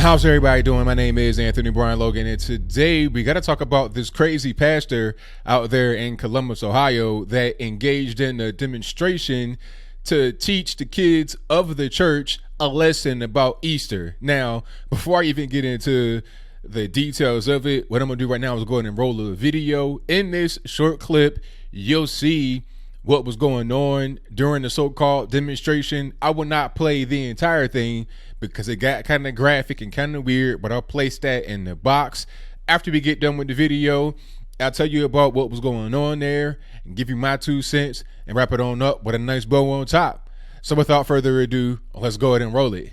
How's everybody doing? My name is Anthony Brian Logan, and today we got to talk about this crazy pastor out there in Columbus, Ohio, that engaged in a demonstration to teach the kids of the church a lesson about Easter. Now, before I even get into the details of it, what I'm going to do right now is go ahead and roll a video. In this short clip, you'll see what was going on during the so-called demonstration. I will not play the entire thing because it got kind of graphic and kind of weird, but I'll place that in the box. After we get done with the video, I'll tell you about what was going on there and give you my 2 cents and wrap it on up with a nice bow on top. So without further ado, let's go ahead and roll it.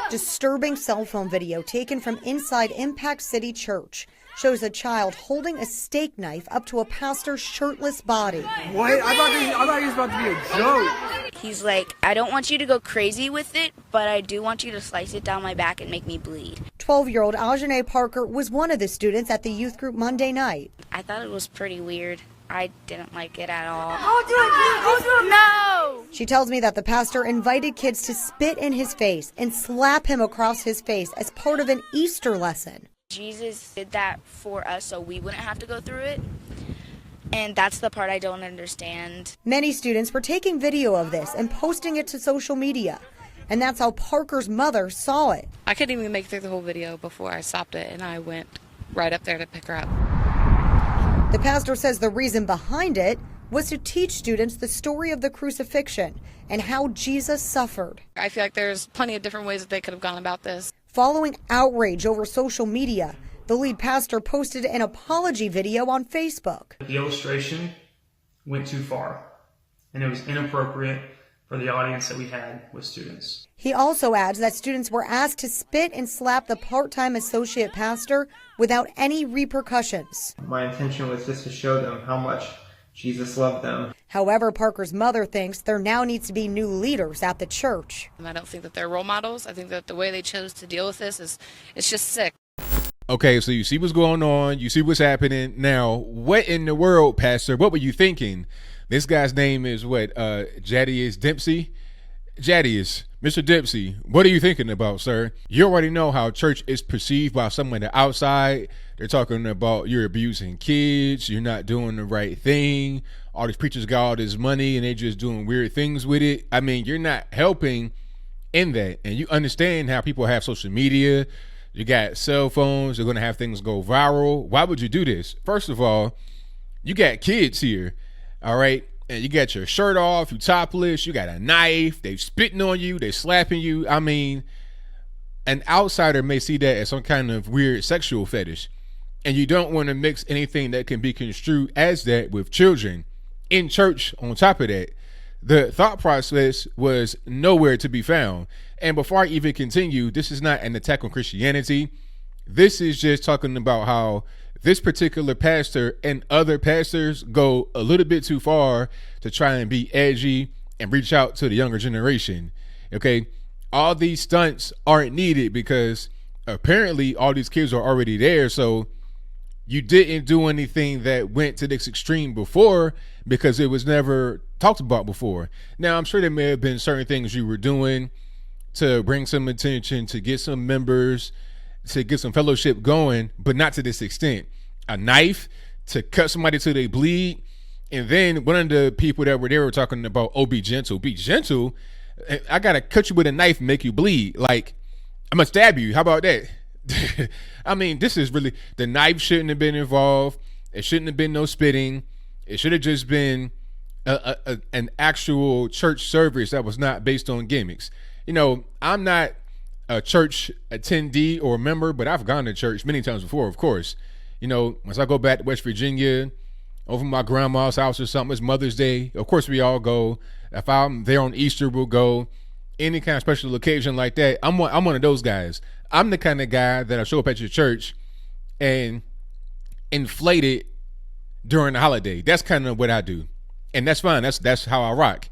Disturbing cell phone video taken from inside Impact City Church shows a child holding a steak knife up to a pastor's shirtless body. What? I thought he was about to be a joke. He's like, I don't want you to go crazy with it, but I do want you to slice it down my back and make me bleed. 12-year-old Arjanae Parker was one of the students at the youth group Monday night. I thought it was pretty weird. I didn't like it at all. Don't do it! Don't do it! No! She tells me that the pastor invited kids to spit in his face and slap him across his face as part of an Easter lesson. Jesus did that for us so we wouldn't have to go through it. And that's the part I don't understand. Many students were taking video of this and posting it to social media. And that's how Parker's mother saw it. I couldn't even make it through the whole video before I stopped it, and I went right up there to pick her up. The pastor says the reason behind it was to teach students the story of the crucifixion and how Jesus suffered. I feel like there's plenty of different ways that they could have gone about this. Following outrage over social media, the lead pastor posted an apology video on Facebook. The illustration went too far, and it was inappropriate for the audience that we had with students. He also adds that students were asked to spit and slap the part-time associate pastor without any repercussions. My intention was just to show them how much Jesus loved them. However, Parker's mother thinks there now needs to be new leaders at the church. And I don't think that they're role models. I think that the way they chose to deal with this it's just sick. Okay, so you see what's going on. You see what's happening. Now, what in the world, Pastor? What were you thinking? This guy's name is what? Jaddeus Dempsey? Jaddeus, Mr. Dempsey, what are you thinking about, sir? You already know how church is perceived by someone outside. They're talking about you're abusing kids, you're not doing the right thing. All these preachers got all this money and they just doing weird things with it. I mean, you're not helping in that. And you understand how people have social media. You got cell phones. They're going to have things go viral. Why would you do this? First of all, you got kids here, all right? And you got your shirt off, you topless, you got a knife, they spitting on you, they slapping you. I mean, an outsider may see that as some kind of weird sexual fetish. And you don't want to mix anything that can be construed as that with children in church. On top of that, the thought process was nowhere to be found. And before I even continue, this is not an attack on Christianity. This is just talking about how this particular pastor and other pastors go a little bit too far to try and be edgy and reach out to the younger generation. Okay, all these stunts aren't needed because apparently all these kids are already there. So you didn't do anything that went to this extreme before because it was never talked about before. Now, I'm sure there may have been certain things you were doing to bring some attention, to get some members, to get some fellowship going, but not to this extent. A knife to cut somebody till they bleed. And then one of the people that were there were talking about, oh, be gentle. Be gentle? I gotta cut you with a knife and make you bleed. Like, I'm gonna stab you. How about that? I mean, this is really, the knife shouldn't have been involved. It shouldn't have been no spitting. It should have just been an actual church service that was not based on gimmicks. You know, I'm not a church attendee or a member, but I've gone to church many times before, of course. You know, once I go back to West Virginia, over my grandma's house or something, it's Mother's Day. Of course, we all go. If I'm there on Easter, we'll go. Any kind of special occasion like that, I'm one of those guys. I'm the kind of guy that'll show up at your church and inflate it during the holiday. That's kind of what I do. And that's fine. That's how I rock.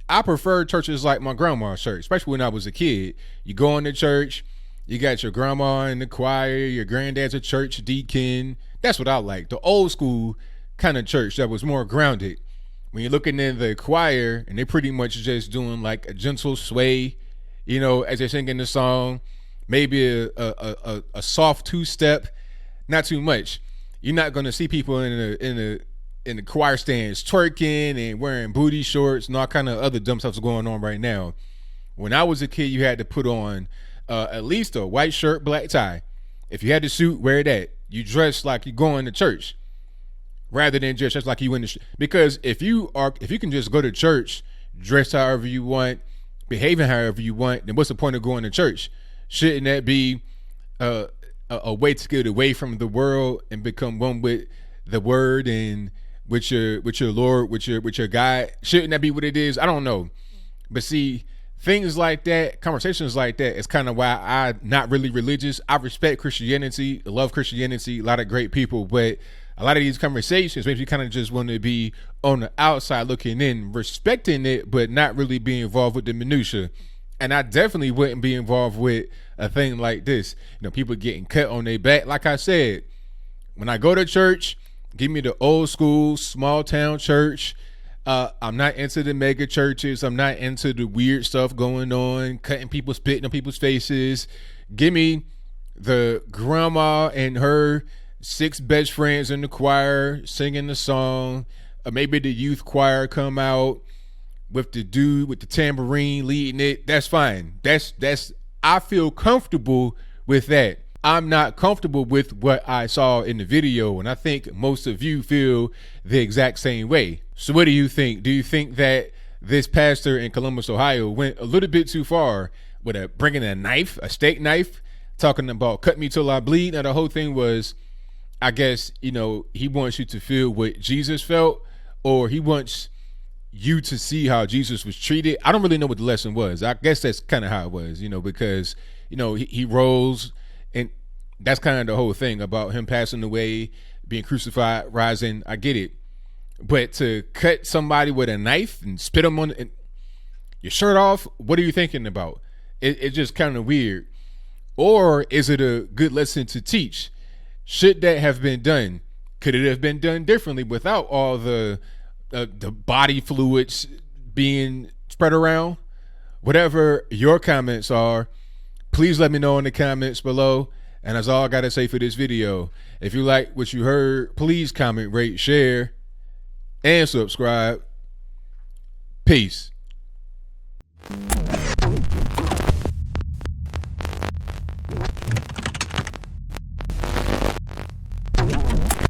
I prefer churches like my grandma's church, especially when I was a kid. You go into church, you got your grandma in the choir, your granddad's a church deacon. That's what I like. The old school kind of church that was more grounded. when you're looking in the choir and they're pretty much just doing like a gentle sway, you know, as they're singing the song, maybe a soft two-step, not too much. You're not going to see people in the choir stands twerking and wearing booty shorts and all kind of other dumb stuff's going on right now. When I was a kid, you had to put on at least a white shirt, black tie. If you had the suit, wear that. You dress like you're going to church, rather than just like you in the because if you can just go to church, dress however you want, behaving however you want, then what's the point of going to church? Shouldn't that be a way to get away from the world and become one with the word and with your Lord, with your God? Shouldn't that be what it is? I don't know, but see, things like that, conversations like that, is kind of why I'm not really religious. I respect Christianity, love Christianity, a lot of great people, but a lot of these conversations makes me kind of just want to be on the outside looking in, respecting it, but not really being involved with the minutia. And I definitely wouldn't be involved with a thing like this. You know, people getting cut on their back. Like I said, when I go to church, give me the old school, small town church. I'm not into the mega churches. I'm not into the weird stuff going on, cutting people, spitting on people's faces. Give me the grandma and her 6 best friends in the choir singing the song. Maybe the youth choir come out with the dude with the tambourine leading it. That's fine. That's I feel comfortable with that. I'm not comfortable with what I saw in the video, and I think most of you feel the exact same way. So what do you think? Do you think that this pastor in Columbus, Ohio went a little bit too far with bringing a knife, a steak knife, talking about cut me till I bleed? Now the whole thing was, I guess, you know, he wants you to feel what Jesus felt, or he wants you to see how Jesus was treated. I don't really know what the lesson was. I guess that's kind of how it was, you know, because, you know, he rose, and that's kind of the whole thing about him passing away, being crucified, rising. I get it. But to cut somebody with a knife and spit them on your shirt off, what are you thinking about? It's just kind of weird. Or is it a good lesson to teach? Should that have been done? Could it have been done differently without all the body fluids being spread around? Whatever your comments are, please let me know in the comments below. And that's all I got to say for this video. If you like what you heard, please comment, rate, share, and subscribe. Peace.